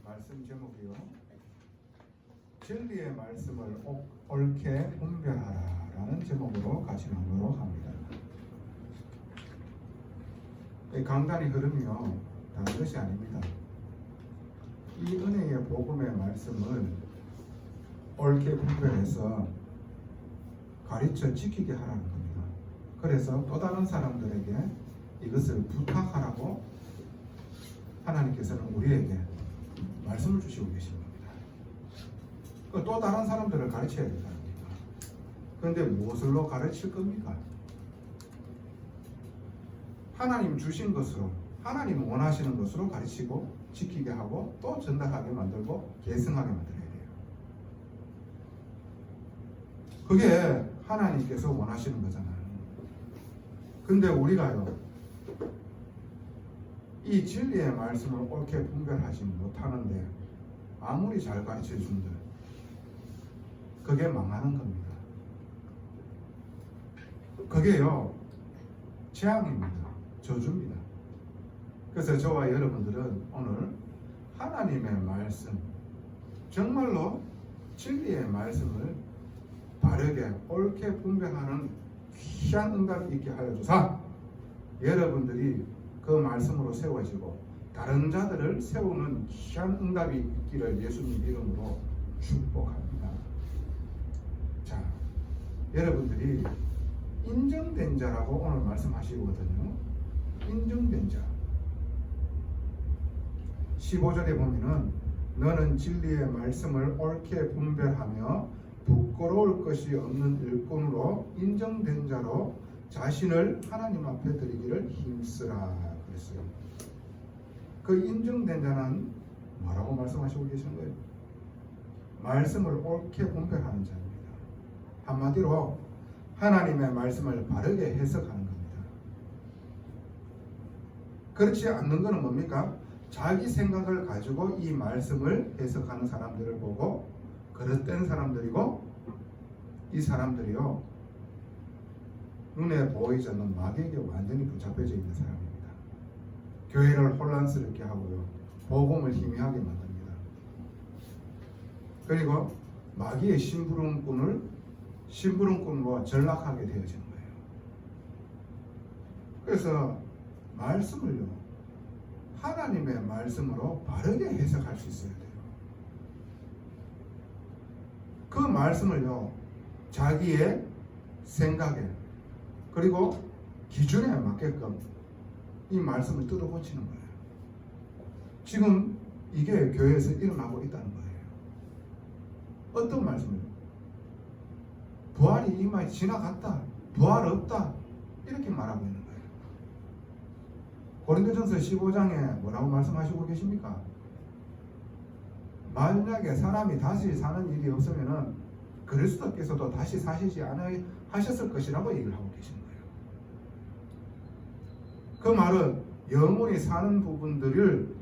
말씀 제목이요. 진리의 말씀을 옳게 분별하라 라는 제목으로 같이 나누도록 합니다. 이 강단의 흐름이요, 다른 것이 아닙니다. 이 은혜의 복음의 말씀을 옳게 분별해서 가르쳐 지키게 하라는 겁니다. 그래서 또 다른 사람들에게 이것을 부탁하라고 하나님께서는 우리에게 말씀을 주시고 계신 겁니다. 또 다른 사람들을 가르쳐야 된다는 겁니다. 그런데 무엇으로 가르칠 겁니까? 하나님 주신 것으로, 하나님 원하시는 것으로 가르치고 지키게 하고 또 전달하게 만들고 계승하게 만들어야 돼요. 그게 하나님께서 원하시는 거잖아요. 근데 우리가요, 이 진리의 말씀을 옳게 분별하지 못하는데 아무리 잘 가르쳐 준들 그게 망하는 겁니다. 그게요, 재앙입니다. 저주입니다. 그래서 저와 여러분들은 오늘 하나님의 말씀, 정말로 진리의 말씀을 바르게 옳게 분별하는 귀한 응답이 있게 하여 주사, 여러분들이 그 말씀으로 세워지고 다른 자들을 세우는 귀한 응답이 있기를 예수님 이름으로 축복합니다. 자, 여러분들이 인정된 자라고 오늘 말씀하시거든요. 인정된 자. 15절에 보면은 너는 진리의 말씀을 옳게 분별하며 부끄러울 것이 없는 일꾼으로 인정된 자로 자신을 하나님 앞에 드리기를 힘쓰라 그랬어요. 그 인정된 자는 뭐라고 말씀하시고 계시는 거예요? 말씀을 옳게 분별하는 자입니다. 한마디로 하나님의 말씀을 바르게 해석하는 겁니다. 그렇지 않는 것은 뭡니까? 자기 생각을 가지고 이 말씀을 해석하는 사람들을 보고 그릇된 사람들이고, 이 사람들이요, 눈에 보이지 않는 마귀에게 완전히 붙잡혀져 있는 사람입니다. 교회를 혼란스럽게 하고요, 복음을 희미하게 만듭니다. 그리고 마귀의 심부름꾼으로 전락하게 되어지는 거예요. 그래서 말씀을요, 하나님의 말씀으로 바르게 해석할 수 있어야 돼요. 그 말씀을요, 자기의 생각에 그리고 기준에 맞게끔 이 말씀을 뜯어 고치는 거예요. 지금 이게 교회에서 일어나고 있다는 거예요. 어떤 말씀이요? 부활이 이마에 지나갔다, 부활 없다, 이렇게 말하고 있는 거예요. 고린도전서 15장에 뭐라고 말씀하시고 계십니까? 만약에 사람이 다시 사는 일이 없으면은 그리스도께서도 다시 사시지 않으셨을 것이라고 얘기를 하고 계시는 거예요. 그 말은 영원히 사는 부분들을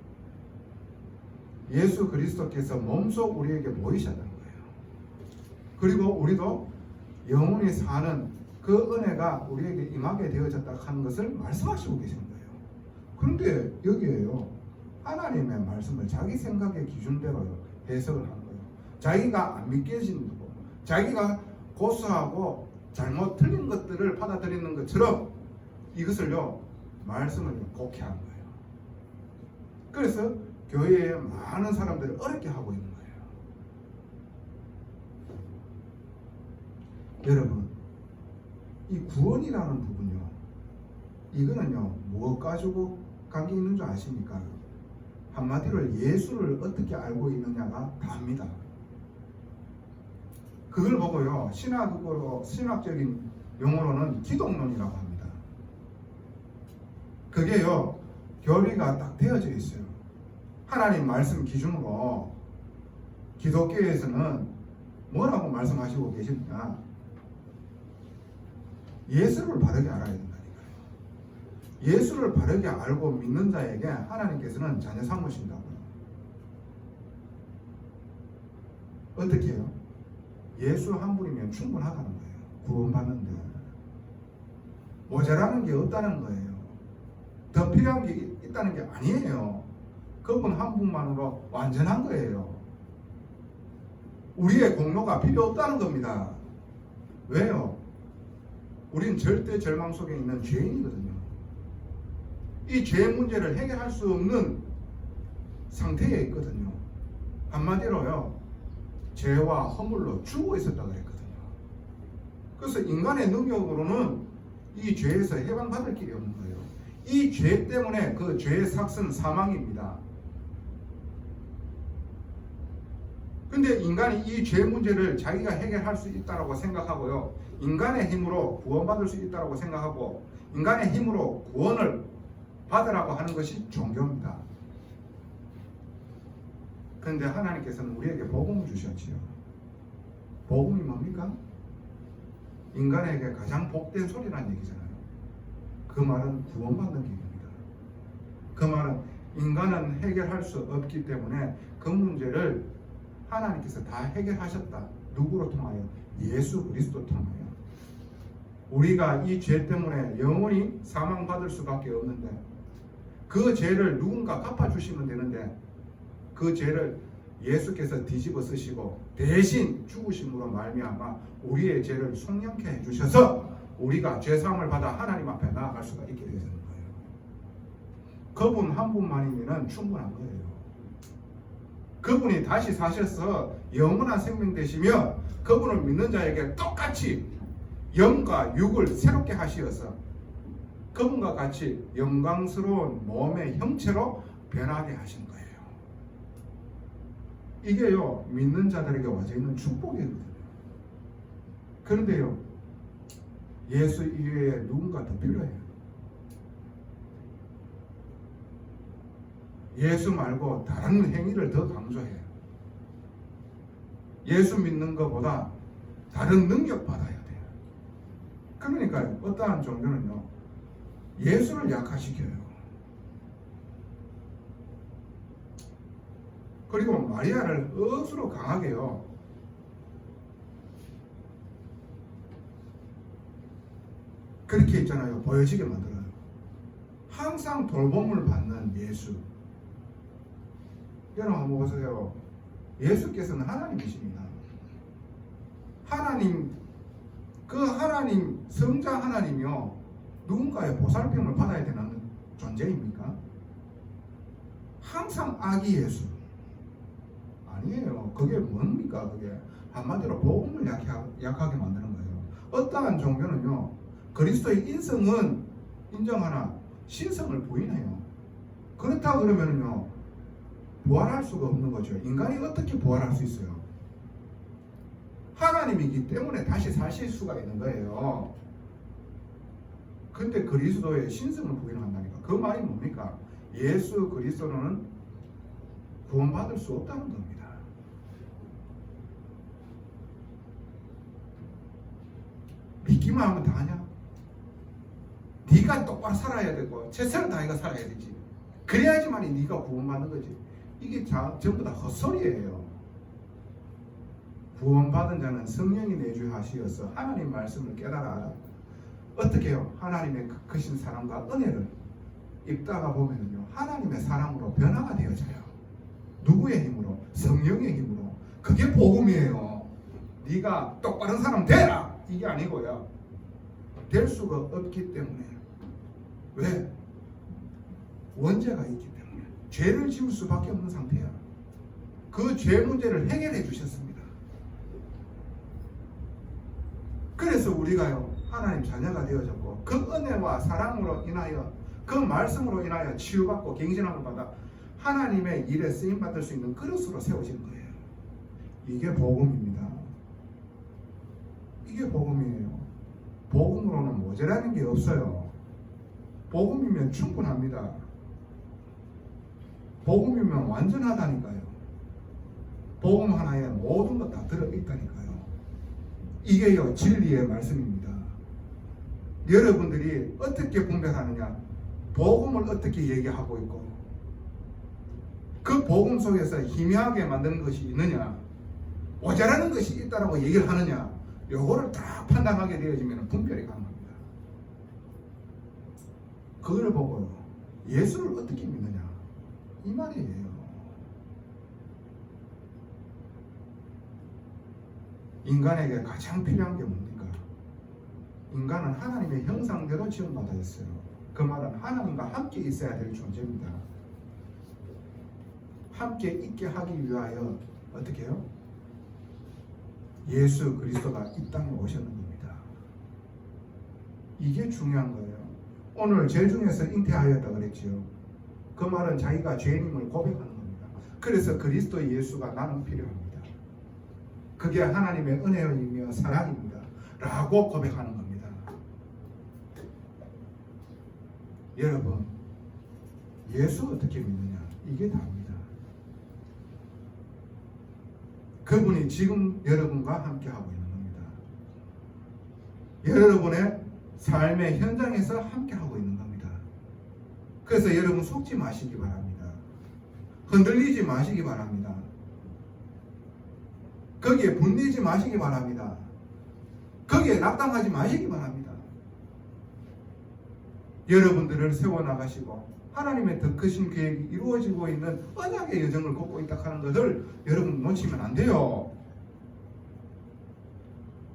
예수 그리스도께서 몸소 우리에게 보이셨다는 거예요. 그리고 우리도 영원히 사는 그 은혜가 우리에게 임하게 되어졌다 하는 것을 말씀하시고 계시는 거예요. 그런데 여기에요, 하나님의 말씀을 자기 생각의 기준대로 해석을 하는 거예요. 자기가 안 믿겨지는 거고, 자기가 고수하고 잘못 틀린 것들을 받아들이는 것처럼 이것을요, 말씀을 곡해하는 거예요. 그래서 교회에 많은 사람들을 어렵게 하고 있는 거예요. 여러분, 이 구원이라는 부분요, 이거는요, 무엇 가지고 관계 있는 줄 아십니까? 한마디로 예수를 어떻게 알고 있느냐가 답니다. 그걸 보고요, 신학적인 용어로는 기독론이라고 합니다. 그게요, 교리가 딱 되어져 있어요. 하나님 말씀 기준으로 기독교에서는 뭐라고 말씀하시고 계십니까? 예수를 바르게 알아야 된다니까요. 예수를 바르게 알고 믿는 자에게 하나님께서는 자녀 삼으신다고요. 어떻게 해요? 예수 한 분이면 충분하다는 거예요. 구원받는데 모자라는 게 없다는 거예요. 더 필요한 게 있다는 게 아니에요. 그분 한 분만으로 완전한 거예요. 우리의 공로가 필요 없다는 겁니다. 왜요? 우린 절대 절망 속에 있는 죄인이거든요. 이 죄 문제를 해결할 수 없는 상태에 있거든요. 한마디로요, 죄와 허물로 죽어 있었다 그랬거든요. 그래서 인간의 능력으로는 이 죄에서 해방받을 길이 없는 거예요. 이 죄 때문에 그 죄의 삭은 사망입니다. 근데 인간이 이 죄 문제를 자기가 해결할 수 있다고 생각하고요, 인간의 힘으로 구원받을 수 있다고 생각하고 인간의 힘으로 구원을 받으라고 하는 것이 종교입니다. 그런데 하나님께서는 우리에게 복음을 주셨지요. 복음이 뭡니까? 인간에게 가장 복된 소리라는 얘기잖아요. 그 말은 구원받는 길입니다. 그 말은 인간은 해결할 수 없기 때문에 그 문제를 하나님께서 다 해결하셨다. 누구로 통하여? 예수 그리스도 통하여. 우리가 이 죄 때문에 영원히 사망받을 수밖에 없는데 그 죄를 누군가 갚아주시면 되는데 그 죄를 예수께서 뒤집어 쓰시고 대신 죽으심으로 말미암아 우리의 죄를 속량케 해주셔서 우리가 죄사함을 받아 하나님 앞에 나아갈 수가 있게 되는 거예요. 그분 한 분만이면 충분한 거예요. 그분이 다시 사셔서 영원한 생명 되시며 그분을 믿는 자에게 똑같이 영과 육을 새롭게 하시어서 그분과 같이 영광스러운 몸의 형체로 변하게 하신 거예요. 이게요, 믿는 자들에게 와져 있는 축복이거든요. 그런데요, 예수 이외에 누군가 더 필요해요. 예수 말고 다른 행위를 더 강조해요. 예수 믿는 것보다 다른 능력 받아야 돼요. 그러니까 어떠한 종교는요, 예수를 약화시켜요. 그리고 마리아를 억수로 강하게요, 그렇게 있잖아요, 보여지게 만들어요. 항상 돌봄을 받는 예수. 여러분 한번 보세요. 예수께서는 하나님이십니다. 하나님, 그 하나님, 성자 하나님이요, 누군가의 보살핌을 받아야 되는 존재입니까? 항상 아기 예수. 아니에요. 그게 뭡니까? 그게 한마디로 복음을 약하게 만드는 거예요. 어떠한 종교는요, 그리스도의 인성은 인정하나 신성을 부인해요. 그렇다 그러면요, 부활할 수가 없는 거죠. 인간이 어떻게 부활할 수 있어요? 하나님이기 때문에 다시 사실 수가 있는 거예요. 근데 그리스도의 신성을 부인한다니까. 그 말이 뭡니까? 예수 그리스도는 구원받을 수 없다는 겁니다. 믿기만 하면 다 하냐? 네가 똑바로 살아야 되고 최선을 다해가 살아야 되지. 그래야지만이 네가 구원받는 거지. 이게 전부 다 헛소리예요. 구원받은 자는 성령이 내주하시어서 하나님 말씀을 깨달아 알아. 어떻게 해요? 하나님의 크신 사랑과 은혜를 입다가 보면요, 하나님의 사랑으로 변화가 되어져요. 누구의 힘으로? 성령의 힘으로. 그게 복음이에요. 네가 똑바른 사람 되라! 이게 아니고요, 될 수가 없기 때문에. 왜? 원죄가 있기 때문에. 죄를 지을 수밖에 없는 상태야. 그 죄 문제를 해결해 주셨습니다. 그래서 우리가요, 하나님 자녀가 되어졌고 그 은혜와 사랑으로 인하여 그 말씀으로 인하여 치유받고 갱신함을 받아 하나님의 일에 쓰임받을 수 있는 그릇으로 세워진 거예요. 이게 복음입니다. 이게 복음이에요. 복음으로는 모자라는 게 없어요. 복음이면 충분합니다. 복음이면 완전하다니까요. 복음 하나에 모든 것 다 들어있다니까요. 이게요, 진리의 말씀입니다. 여러분들이 어떻게 분별하느냐? 복음을 어떻게 얘기하고 있고 그 복음 속에서 희미하게 만드는 것이 있느냐, 모자라는 것이 있다라고 얘기를 하느냐, 요거를 딱 판단하게 되어지면 분별이 가능합니다. 그걸 보고 예수를 어떻게 믿느냐? 이 말이에요. 인간에게 가장 필요한 게 뭡니까? 인간은 하나님의 형상대로 지음받아졌어요. 그 말은 하나님과 함께 있어야 될 존재입니다. 함께 있게 하기 위하여 어떻게 해요? 예수 그리스도가 이 땅에 오셨는 겁니다. 이게 중요한 거예요. 오늘 죄 중에서 잉태하였다 그랬지요. 그 말은 자기가 죄인임을 고백하는 겁니다. 그래서 그리스도 예수가 나는 필요합니다. 그게 하나님의 은혜이며 사랑입니다. 라고 고백하는 겁니다. 여러분, 예수 어떻게 믿느냐? 이게 답니다. 그분이 지금 여러분과 함께 하고 있는 겁니다. 여러분의 삶의 현장에서 함께 하고 있는 겁니다. 그래서 여러분 속지 마시기 바랍니다. 흔들리지 마시기 바랍니다. 거기에 분리지 마시기 바랍니다. 거기에 낙담하지 마시기 바랍니다. 여러분들을 세워나가시고 하나님의 더 크신 계획이 이루어지고 있는 언약의 여정을 걷고 있다 하는 것을 여러분 놓치면 안 돼요.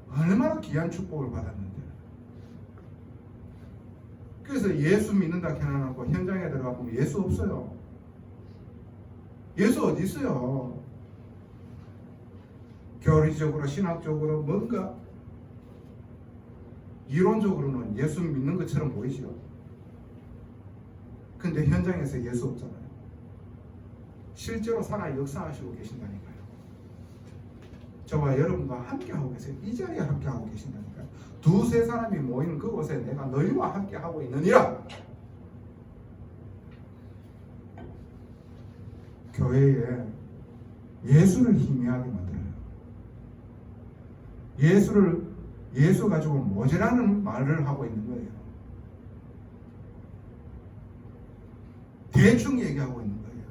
얼마나 귀한 축복을 받았는데. 그래서 예수 믿는다 해놓고 현장에 들어가 보면 예수 없어요. 예수 어디 있어요? 교리적으로 신학적으로 뭔가 이론적으로는 예수 믿는 것처럼 보이죠. 근데 현장에서 예수 없잖아요. 실제로 살아 역사하시고 계신다니까요. 저와 여러분과 함께하고 계세요. 이 자리에 함께하고 계신다니까요. 두세 사람이 모이는 그곳에 내가 너희와 함께하고 있느니라. 교회에 예수를 희미하게 만들어요. 예수 가지고 모자라는 말을 하고 있는 거예요. 대충 얘기하고 있는 거예요.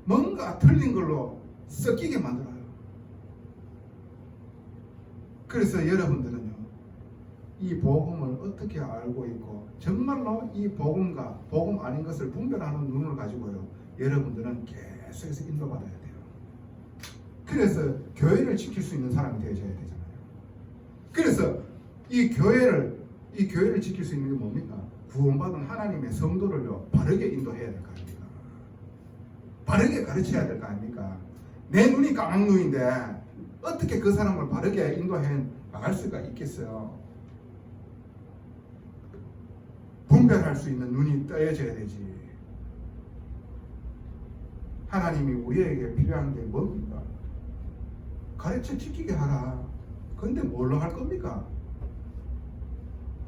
뭔가 틀린 걸로 섞이게 만들어요. 그래서 여러분들은요, 이 복음을 어떻게 알고 있고 정말로 이 복음과 복음 아닌 것을 분별하는 눈을 가지고요, 여러분들은 계속해서 인도받아야 돼요. 그래서 교회를 지킬 수 있는 사람이 되어야 되잖아요. 그래서 이 교회를 지킬 수 있는 게 뭡니까? 구원받은 하나님의 성도를요, 바르게 인도해야 될 거 아닙니까? 바르게 가르쳐야 될 거 아닙니까? 내 눈이 까만 눈인데 어떻게 그 사람을 바르게 인도해 나갈 수가 있겠어요? 분별할 수 있는 눈이 떠져야 되지. 하나님이 우리에게 필요한 게 뭡니까? 가르쳐 지키게 하라. 근데 뭘로 할 겁니까?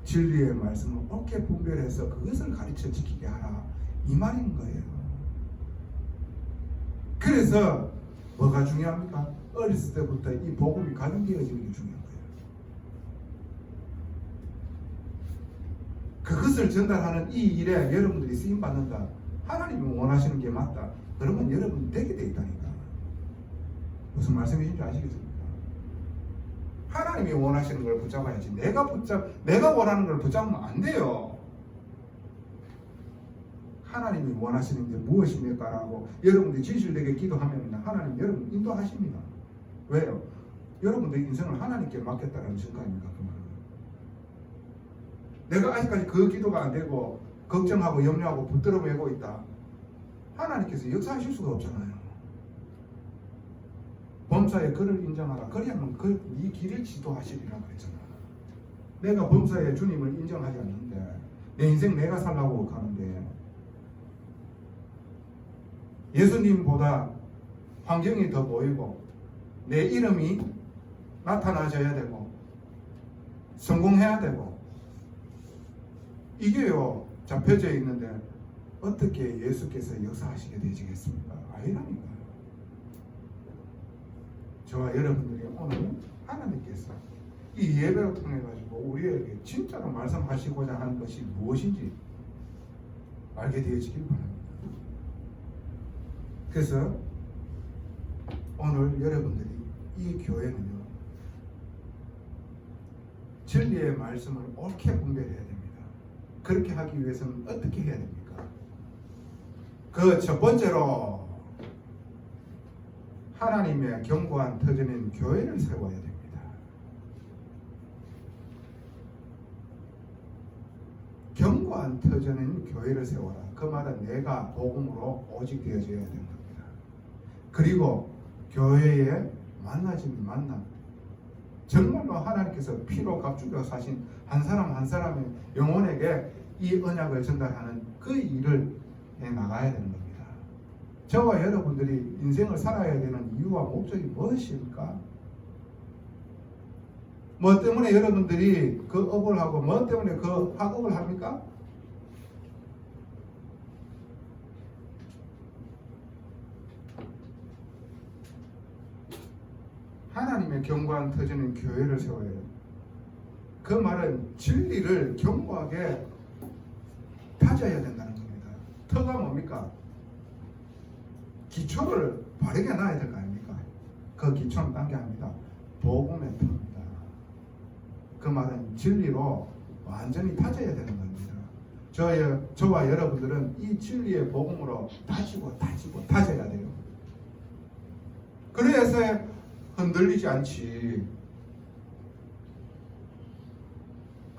진리의 말씀을 옳게 분별해서 그것을 가르쳐 지키게 하라. 이 말인 거예요. 그래서 뭐가 중요합니까? 어렸을 때부터 이 복음이 각인되어지는 게 중요한 거예요. 그것을 전달하는 이 일에 여러분들이 쓰임받는다. 하나님이 원하시는 게 맞다. 그러면 여러분 되게 돼 있다니까. 무슨 말씀이신지 아시겠습니까? 하나님이 원하시는 걸 붙잡아야지. 내가 원하는 걸 붙잡으면 안 돼요. 하나님이 원하시는 게 무엇입니까라고 여러분들이 진실되게 기도하면 하나님 여러분 인도하십니다. 왜요? 여러분들의 인생을 하나님께 맡겼다는 증거입니까? 그 말은. 내가 아직까지 그 기도가 안 되고 걱정하고 염려하고 붙들어 매고 있다. 하나님께서 역사하실 수가 없잖아요. 범사에 그를 인정하라. 그리하면 이 길을 지도하시리라 그랬잖아. 내가 범사에 주님을 인정하지 않는데 내 인생 내가 살라고 가는데 예수님보다 환경이 더 보이고 내 이름이 나타나져야 되고 성공해야 되고 이게요 잡혀져 있는데 어떻게 예수께서 역사하시게 되시겠습니까? 아니라니까요. 저와 여러분들이 오늘 하나님께서 이 예배를 통해 가지고 우리에게 진짜로 말씀하시고자 하는 것이 무엇인지 알게 되어지길 바랍니다. 그래서 오늘 여러분들이 이 교회는요 진리의 말씀을 옳게 분별해야 됩니다. 그렇게 하기 위해서는 어떻게 해야 됩니까? 그 첫 번째로 하나님의 견고한 터전인 교회를 세워야 됩니다. 견고한 터전인 교회를 세워라. 그 말은 내가 복음으로 오직 되어져야 되는 겁니다. 그리고 교회에 만나진 만남, 정말로 하나님께서 피로 값주려 사신 한 사람 한 사람의 영혼에게 이 언약을 전달하는 그 일을 해 나가야 되는 겁니다. 저와 여러분들이 인생을 살아야 되는 이유와 목적이 무엇입니까? 뭐 때문에 여러분들이 그 업을 하고 뭐 때문에 그 학업을 합니까? 하나님의 견고한 터전인 교회를 세워야 해요. 그 말은 진리를 견고하게 다져야 된다는 겁니다. 터가 뭡니까? 기초를 바르게 놔야 될 거 아닙니까? 그 기초는 딴 게 아닙니다. 복음의 터입니다. 그 말은 진리로 완전히 다져야 되는 겁니다. 저와 여러분들은 이 진리의 복음으로 다지고 다져야 돼요. 그래서 흔들리지 않지.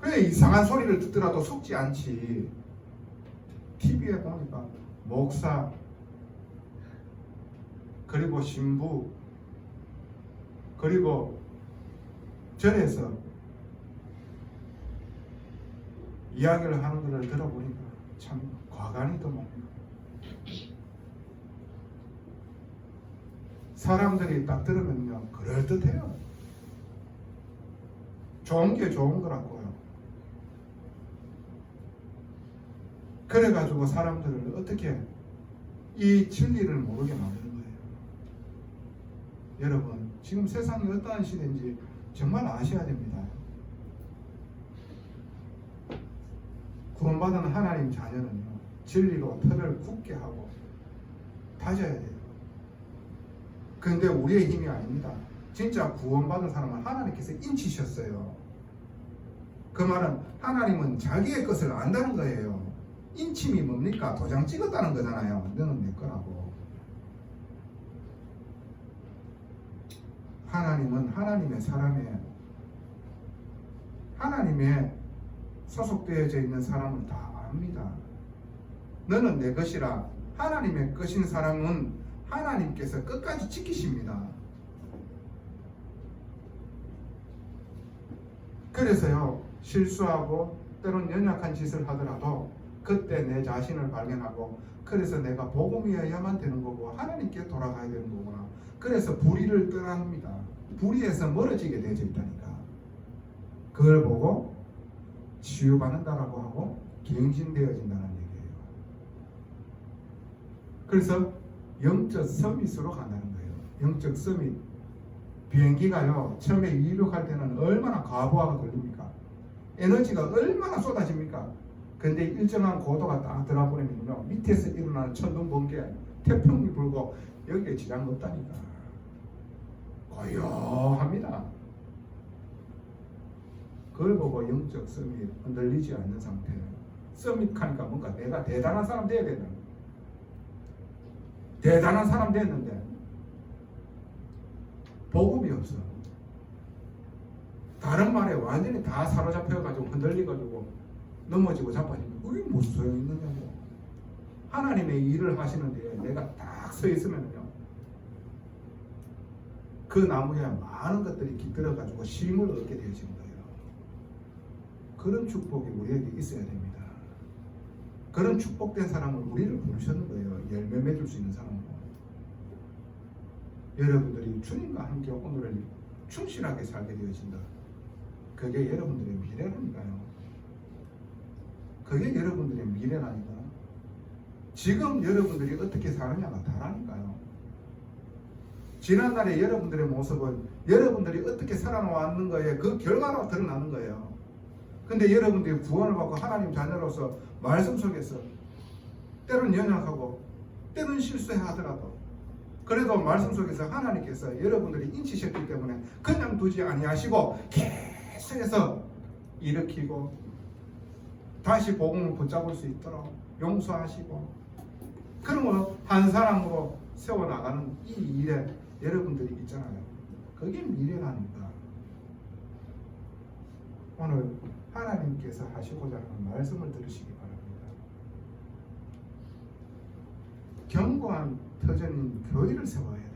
그래 이상한 소리를 듣더라도 속지 않지. TV에 보니까 목사 그리고 신부 그리고 절에서 이야기를 하는 것을 들어보니까 참 과간이도 뭡니다. 사람들이 딱 들으면요 그럴듯해요. 좋은 게 좋은 거라고요. 그래가지고 사람들을 어떻게 이 진리를 모르게 만드는 거예요. 여러분 지금 세상이 어떠한 시대인지 정말 아셔야 됩니다. 구원받은 하나님 자녀는요 진리로 털을 굳게 하고 다져야 돼요. 그런데 우리의 힘이 아닙니다. 진짜 구원받은 사람은 하나님께서 인치셨어요. 그 말은 하나님은 자기의 것을 안다는 거예요. 인침이 뭡니까? 도장 찍었다는 거잖아요. 너는 내 거라고. 하나님은 하나님의 사람이에요. 하나님의 소속되어져 있는 사람은 다 압니다. 너는 내 것이라. 하나님의 것인 사람은 하나님께서 끝까지 지키십니다. 그래서요 실수하고 때론 연약한 짓을 하더라도 그때 내 자신을 발견하고 그래서 내가 복음이어야만 되는 거고 하나님께 돌아가야 되는 거구나. 그래서 불의를 떠납니다. 불의에서 멀어지게 되어져 있다니까. 그걸 보고 치유받는다라고 하고 갱신되어진다는 얘기예요. 그래서 영적 서밋으로 간다는 거예요. 영적 서밋. 비행기가요 처음에 이륙할 때는 얼마나 과부하가 걸립니까? 에너지가 얼마나 쏟아집니까? 근데 일정한 고도가 딱 들어버리면요 밑에서 일어나는 천둥 번개 태풍이 불고 여기에 지장 없다니까. 고요합니다. 그걸 보고 영적 서밋 흔들리지 않는 상태. 서밋하니까 뭔가 내가 대단한 사람 돼야 된다. 대단한 사람 됐는데 복음이 없어. 다른 말에 완전히 다 사로잡혀가지고 흔들리가지고 넘어지고 자빠지면 그게 무슨 소용이 있느냐고. 하나님의 일을 하시는데 내가 딱 서 있으면요 그 나무에 많은 것들이 깃들어가지고 힘을 얻게 되어지는 거예요. 그런 축복이 우리에게 있어야 됩니다. 그런 축복된 사람을 우리를 부르셨는 거예요. 열매 맺을 수 있는 사람으로. 여러분들이 주님과 함께 오늘을 충실하게 살게 되어진다. 그게 여러분들의 미래라니까요. 그게 여러분들의 미래라니까. 지금 여러분들이 어떻게 사느냐가 다라니까요. 지난날의 여러분들의 모습은 여러분들이 어떻게 살아왔는 거에 그 결과로 드러나는 거예요. 근데 여러분들이 구원을 받고 하나님 자녀로서 말씀 속에서 때로는 연약하고 때로는 실수하더라도 그래도 말씀 속에서 하나님께서 여러분들이 인치셨기 때문에 그냥 두지 아니하시고 계속해서 일으키고 다시 복음을 붙잡을 수 있도록 용서하시고, 그러면 한 사람으로 세워나가는 이 일에 여러분들이 있잖아요. 그게 미래라니까. 오늘 하나님께서 하시고자 하는 말씀을 들으시기 바랍니다. 견고한 터전인 교회를 세워야 됩니다.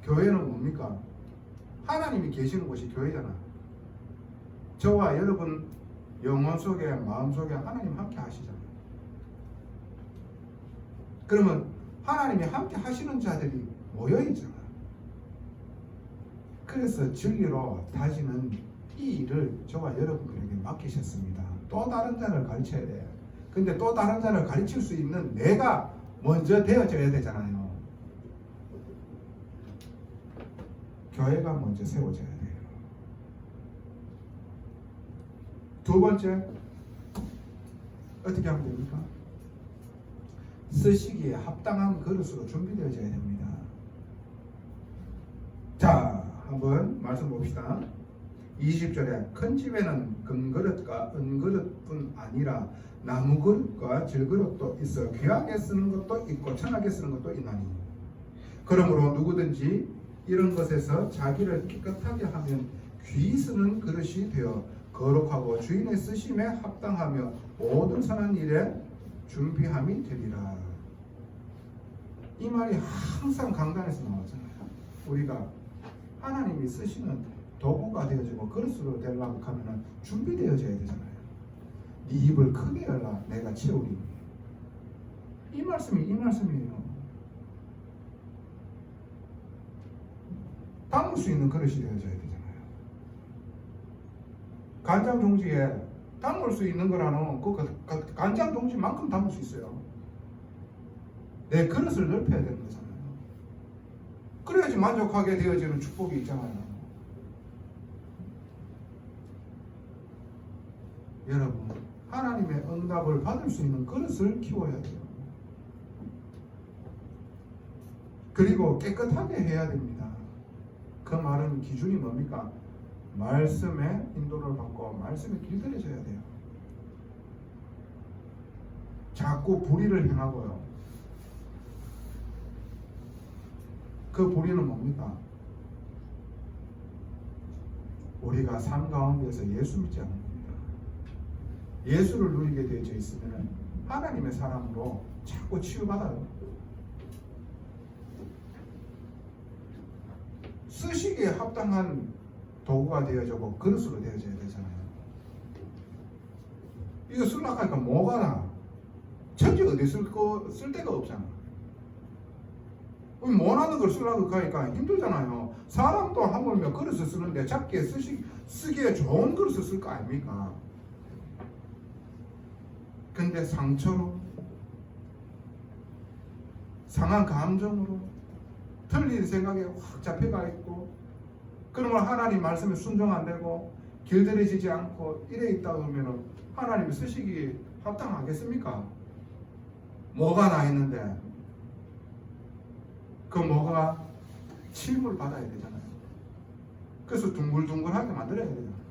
교회는 뭡니까? 하나님이 계시는 곳이 교회잖아. 저와 여러분 영혼 속에, 마음 속에 하나님 함께 하시잖아요. 그러면 하나님이 함께 하시는 자들이 모여 있잖아요. 그래서 진리로 다지는 이 일을 저와 여러분들에게 맡기셨습니다. 또 다른 자를 가르쳐야 돼. 근데 또 다른 자를 가르칠 수 있는 내가 먼저 되어져야 되잖아요. 교회가 먼저 세워져야 돼요. 두 번째, 어떻게 하면 됩니까? 쓰시기에 합당한 그릇으로 준비되어져야 됩니다. 자, 한번 말씀 봅시다. 20절에 큰 집에는 금그릇과 은그릇뿐 아니라 나무그릇과 질그릇도 있어 귀하게 쓰는 것도 있고 천하게 쓰는 것도 있나니, 그러므로 누구든지 이런 것에서 자기를 깨끗하게 하면 귀 쓰는 그릇이 되어 거룩하고 주인의 쓰심에 합당하며 모든 선한 일에 준비함이 되리라. 이 말이 항상 강단에서 나오잖아요. 우리가 하나님이 쓰시는 도구가 되어지고 그릇으로 되려고 하면 준비되어져야 되잖아요. 네 입을 크게 열라 내가 채우리. 이 말씀이에요. 담을 수 있는 그릇이 되어져야 되잖아요. 간장 종지에 담을 수 있는 거라는 그 간장 종지만큼 담을 수 있어요. 내 그릇을 넓혀야 되는 거잖아요. 그래야지 만족하게 되어지는 축복이 있잖아요. 여러분, 하나님의 응답을 받을 수 있는 그릇을 키워야 돼요. 그리고 깨끗하게 해야 됩니다. 그 말은 기준이 뭡니까? 말씀의 인도를 받고 말씀에 길들여져야 돼요. 자꾸 불의를 행하고요. 그 불의는 뭡니까? 우리가 삶 가운데서 예수 믿지 않는 겁니다. 예수를 누리게 되어져 있으면 하나님의 사람으로 자꾸 치유받아요. 쓰시기에 합당한 도구가 되어지고 그릇으로 되어져야 되잖아요. 이거 쓰려고 하니까 뭐가 나? 천지 어디 쓸 데가 없잖아. 원하는 걸 쓰려고 하니까 힘들잖아요. 사람도 하물며 그릇을 쓰는데 작게 쓰기에 좋은 그릇을 쓸 거 아닙니까? 근데 상처로, 상한 감정으로, 틀린 생각에 확 잡혀가 있고, 그러면 하나님 말씀에 순종 안 되고 길들여지지 않고 이래 있다 보면 하나님이 쓰시기 합당하겠습니까? 뭐가 나 있는데 그 뭐가 치유를 받아야 되잖아요. 그래서 둥글둥글하게 만들어야 되잖아요.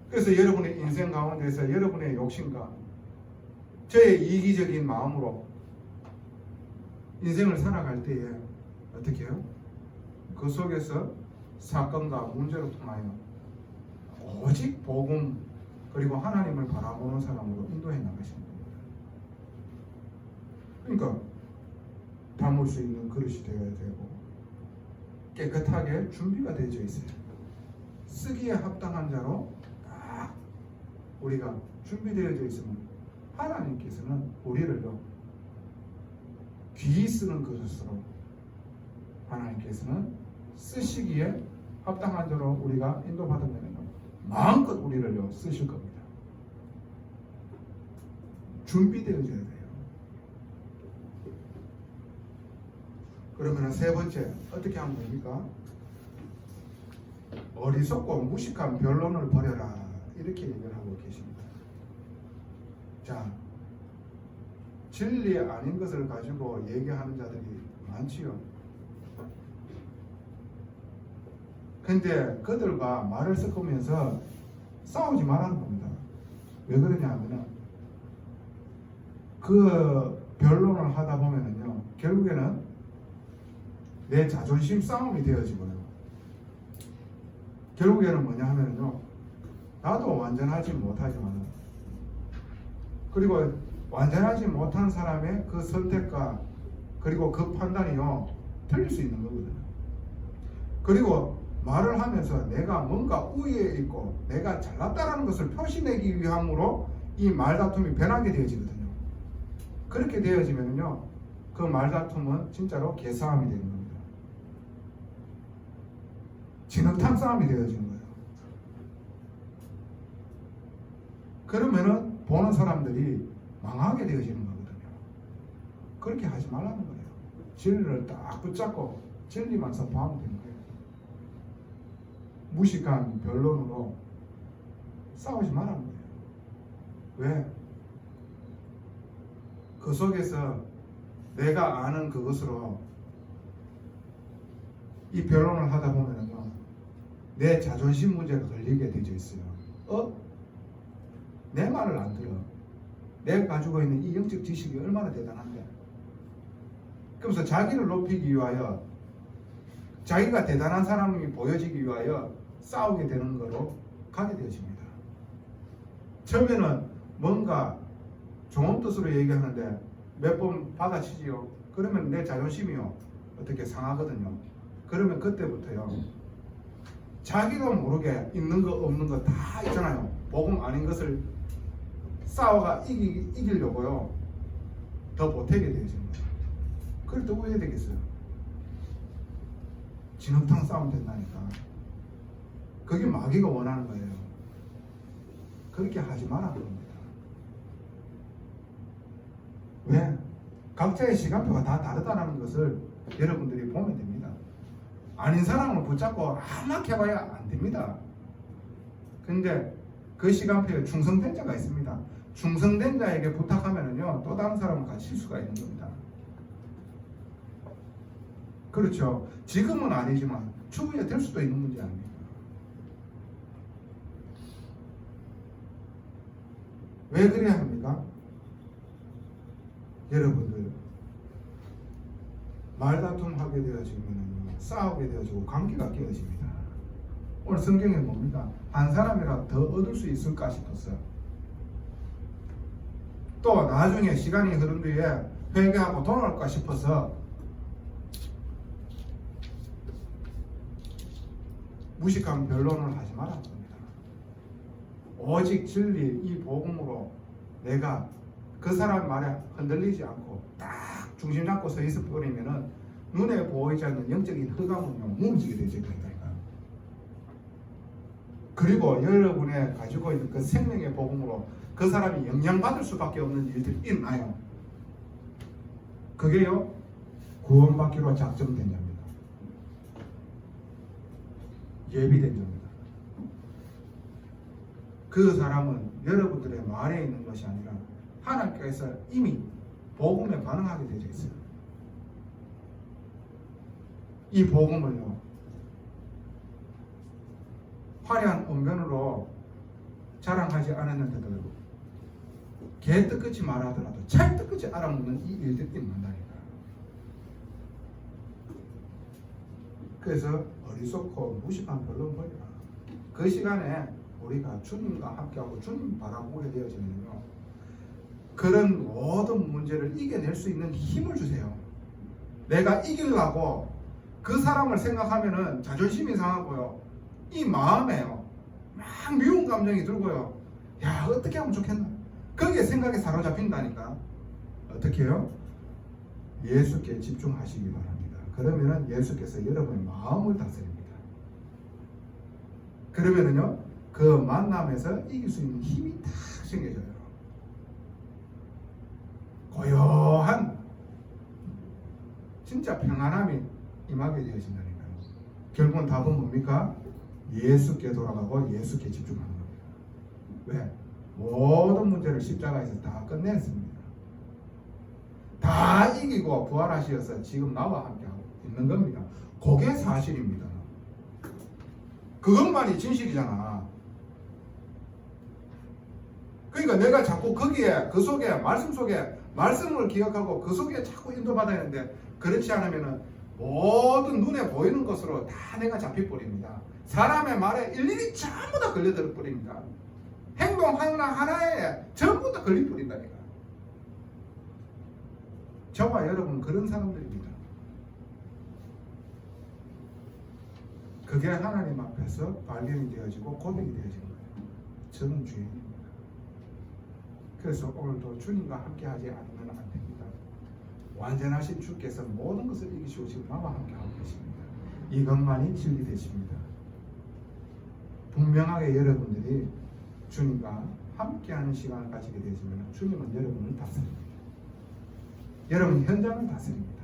그래서 여러분의 인생 가운데서 여러분의 욕심과 저의 이기적인 마음으로 인생을 살아갈 때에 어떻게 해요? 그 속에서 사건과 문제로 통하여 오직 복음 그리고 하나님을 바라보는 사람으로 인도해 나가시는 겁니다. 그러니까 담을 수 있는 그릇이 되어야 되고 깨끗하게 준비가 되어져 있어요. 쓰기에 합당한 자로 딱 우리가 준비되어져 있으면 하나님께서는 우리를요 귀 쓰는 그릇으로 하나님께서는 쓰시기에 합당한 자로 우리가 인도받으면 마음껏 우리를요 쓰실 겁니다. 준비되어져야 돼요. 그러면 세 번째 어떻게 하면 됩니까? 어리석고 무식한 변론을 버려라 이렇게 얘기를 하고 계십니다. 자, 진리 아닌 것을 가지고 얘기하는 자들이 많지요. 근데 그들과 말을 섞으면서 싸우지 말라는 겁니다. 왜 그러냐 하면은 그 변론을 하다 보면은요, 결국에는 내 자존심 싸움이 되어지고요. 결국에는 뭐냐 하면은요, 나도 완전하지 못하지만, 그리고 완전하지 못한 사람의 그 선택과 그리고 그 판단이요, 틀릴 수 있는 거거든요. 그리고 말을 하면서 내가 뭔가 우위에 있고 내가 잘났다라는 것을 표시내기 위함으로 이 말다툼이 변하게 되어지거든요. 그렇게 되어지면요, 그 말다툼은 진짜로 개싸움이 되는 겁니다. 진흙탕 싸움이 되어지는 거예요. 그러면은 보는 사람들이 망하게 되어지는 거거든요. 그렇게 하지 말라는 거예요. 진리를 딱 붙잡고 진리만 선포하면 되는 거예요. 무식한 변론으로 싸우지 말라는 거예요. 왜? 그 속에서 내가 아는 그것으로 이 변론을 하다 보면은요, 내 자존심 문제가 걸리게 되어 있어요. 내 말을 안 들어. 내가 가지고 있는 이 영적 지식이 얼마나 대단한데. 그러면서 자기를 높이기 위하여, 자기가 대단한 사람이 보여지기 위하여 싸우게 되는 거로 가게 되어집니다. 처음에는 뭔가 좋은 뜻으로 얘기하는데 몇 번 받아치지요. 그러면 내 자존심이요, 어떻게 상하거든요. 그러면 그때부터요, 자기도 모르게 있는 거 없는 거 다 있잖아요. 복음 아닌 것을 싸워가 이기려고요, 더 보태게 되어집니다. 그럴 때 왜 되겠어요? 진흙탕 싸움 된다니까. 그게 마귀가 원하는 거예요. 그렇게 하지 말라는 겁니다. 왜? 각자의 시간표가 다 다르다는 것을 여러분들이 보면 됩니다. 아닌 사람을 붙잡고 아무렇게 해봐야 안 됩니다. 근데 그 시간표에 충성된 자가 있습니다. 충성된 자에게 부탁하면은요, 또 다른 사람을 가실 수가 있는 겁니다. 그렇죠. 지금은 아니지만 추후에 될 수도 있는 문제 아닙니까? 왜 그래야 합니까? 여러분들, 말다툼하게 되어지면 싸우게 되어지고 관계가 깨어집니다. 오늘 성경에 뭡니까? 한 사람이라도 더 얻을 수 있을까 싶었어요. 또 나중에 시간이 흐른 뒤에 회개하고 돌아올까 싶어서 무식한 변론을 하지 말라는 겁니다. 오직 진리 이 복음으로 내가 그 사람 말에 흔들리지 않고 딱 중심 잡고 서 있어 버리면은 눈에 보이지 않는 영적인 흑암은요, 무너지게 되죠. 그리고 여러분의 가지고 있는 그 생명의 복음으로 그 사람이 영향받을 수밖에 없는 일들이 있나요? 그게요, 구원받기로 작정된 자입니다. 예비된 자입니다. 그 사람은 여러분들의 말에 있는 것이 아니라 하나님께서 이미 복음에 반응하게 되어 있어요. 이 복음을요, 화려한 언변으로 자랑하지 않았는데도 개 뜻끝이 말하더라도 찰 뜻끝이 알아먹는 이 일들이 많다니까. 그래서 어리석고 무식한 변론 버리라. 그 시간에 우리가 주님과 함께하고 주님 바라보게 되어지면요, 그런 모든 문제를 이겨낼 수 있는 힘을 주세요. 내가 이기려고 그 사람을 생각하면은 자존심이 상하고요, 이 마음에요, 막 미운 감정이 들고요, 야, 어떻게 하면 좋겠나, 거기에 생각에 사로잡힌다니까. 어떻게 해요? 예수께 집중하시기 바랍니다. 그러면은 예수께서 여러분의 마음을 다스립니다. 그러면은요, 그 만남에서 이길 수 있는 힘이 탁 생겨져요. 고요한 진짜 평안함이 임하게 되어진다니까요. 결국은 답은 뭡니까? 예수께 돌아가고 예수께 집중하는 겁니다. 왜? 모든 문제를 십자가에서 다 끝냈습니다. 다 이기고 부활하셔서 지금 나와 함께하고 있는 겁니다. 그게 사실입니다. 그것만이 진실이잖아. 그러니까 내가 자꾸 거기에 그 속에 말씀 속에 말씀을 기억하고 그 속에 자꾸 인도받아야 하는데 그렇지 않으면은 모든 눈에 보이는 것으로 다 내가 잡혀버립니다. 사람의 말에 일일이 전부 다 걸려들어 버립니다. 행동 하나하나에 전부 다 걸려버린다니까. 저와 여러분 그런 사람들입니다. 그게 하나님 앞에서 발견이 되어지고 고백이 되어지는 거예요. 저는 주인입니다. 그래서 오늘도 주님과 함께하지 않으면 안 됩니다. 완전하신 주께서 모든 것을 이기시고 지금 나와 함께하고 계십니다. 이것만이 진리 되십니다. 분명하게 여러분들이 주님과 함께하는 시간을 가지게 되지만 주님은 여러분을 다스립니다. 여러분 현장을 다스립니다.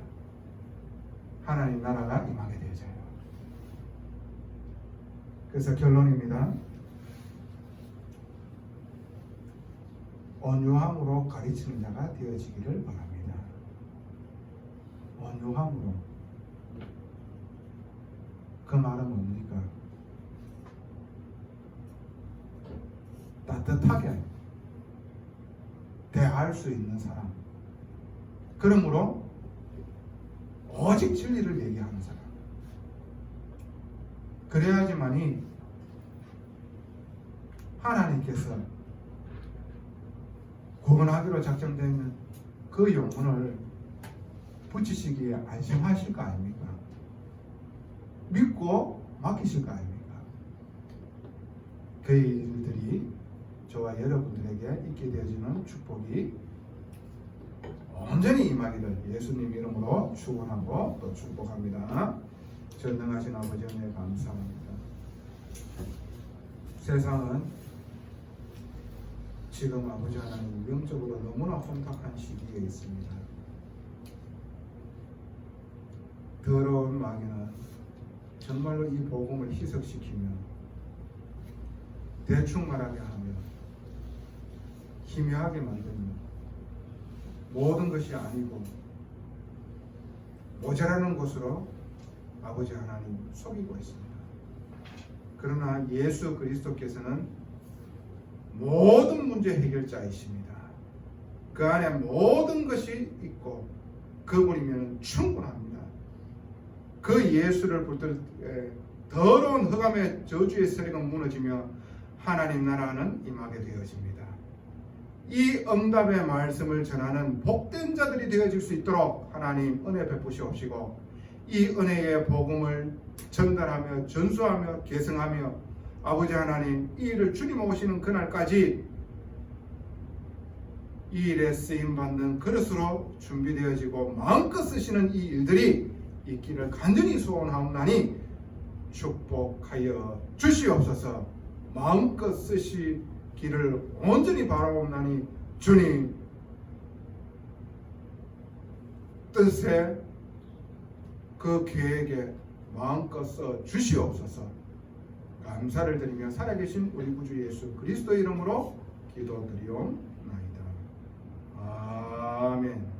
하나님 나라가 임하게 되어져요. 그래서 결론입니다. 온유함으로 가르치는 자가 되어지기를 바랍니다. 온유함으로. 그 말은 뭡니까? 따뜻하게 대할 수 있는 사람. 그러므로 오직 진리를 얘기하는 사람. 그래야지만이 하나님께서 구원하기로 작정된 그 영혼을 붙이시기에 안심하실 거 아닙니까? 믿고 맡기실 거 아닙니까? 그 일들이 저와 여러분들에게 있게 되어지는 축복이 온전히 임하기를 예수님 이름으로 축원하고 또 축복합니다. 전능하신 아버지 은혜 감사합니다. 세상은 지금 아버지 하나님 영적으로 너무나 혼탁한 시기에 있습니다. 더러운 마귀는 정말로 이 복음을 희석시키며 대충 말하게 하며 희미하게 만들며 모든 것이 아니고 모자라는 것으로 아버지 하나님 속이고 있습니다. 그러나 예수 그리스도께서는 모든 문제 해결자이십니다. 그 안에 모든 것이 있고 그분이면 충분합니다. 그 예수를 붙들 더러운 흑암의 저주의 세력은 무너지며 하나님 나라는 임하게 되어집니다. 이 응답의 말씀을 전하는 복된 자들이 되어질 수 있도록 하나님 은혜 베푸시옵시고 이 은혜의 복음을 전달하며 전수하며 계승하며 아버지 하나님 이 일을 주님 오시는 그날까지 이 일에 쓰임받는 그릇으로 준비되어지고 마음껏 쓰시는 이 일들이 있기를 간절히 소원하옵나니 축복하여 주시옵소서. 마음껏 쓰시기를 온전히 바라옵나니 주님 뜻에 그 계획에 마음껏 써 주시옵소서. 감사를 드리며 살아계신 우리 구주 예수 그리스도 이름으로 기도드리옵나이다. 아멘.